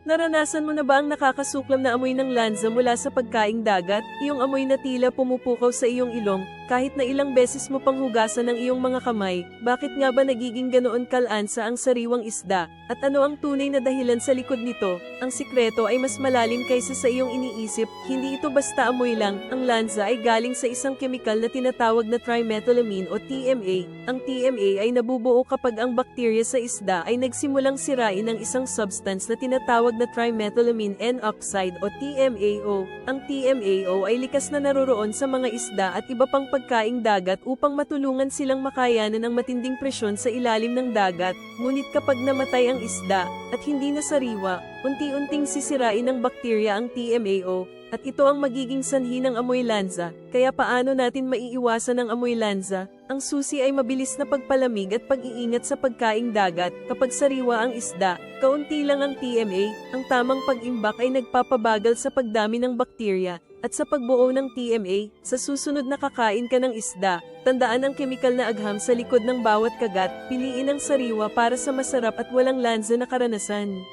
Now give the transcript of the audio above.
Naranasan mo na ba ang nakakasuklam na amoy ng lanza mula sa pagkaing dagat? Iyong amoy na tila pumupukaw sa iyong ilong, kahit na ilang beses mo pang hugasan ang iyong mga kamay. Bakit nga ba nagiging ganoon kalansa ang sariwang isda? At ano ang tunay na dahilan sa likod nito? Ang sikreto ay mas malalim kaysa sa iyong iniisip. Hindi ito basta amoy lang. Ang lanza ay galing sa isang kemikal na tinatawag na trimethylamine o TMA. Ang TMA ay nabubuo kapag ang bakterya sa isda ay nagsimulang sirain ng isang substance na tinatawag na trimethylamine N-oxide o TMAO. Ang TMAO ay likas na naroroon sa mga isda at iba pang pagkaing dagat upang matulungan silang makayanan ng matinding presyon sa ilalim ng dagat. Ngunit kapag namatay ang isda at hindi na sariwa, unti-unting sisirain ng bakterya ang TMAO at ito ang magiging sanhi ng amoy lanza. Kaya paano natin maiiwasan ang amoy lanza? Ang susi ay mabilis na pagpalamig at pag-iingat sa pagkaing dagat. Kapag sariwa ang isda, kaunti lang ang TMA, ang tamang pag-imbak ay nagpapabagal sa pagdami ng bakterya at sa pagbuo ng TMA. Sa susunod na kakain ka ng isda, tandaan ang kemikal na agham sa likod ng bawat kagat. Piliin ang sariwa para sa masarap at walang lanza na karanasan.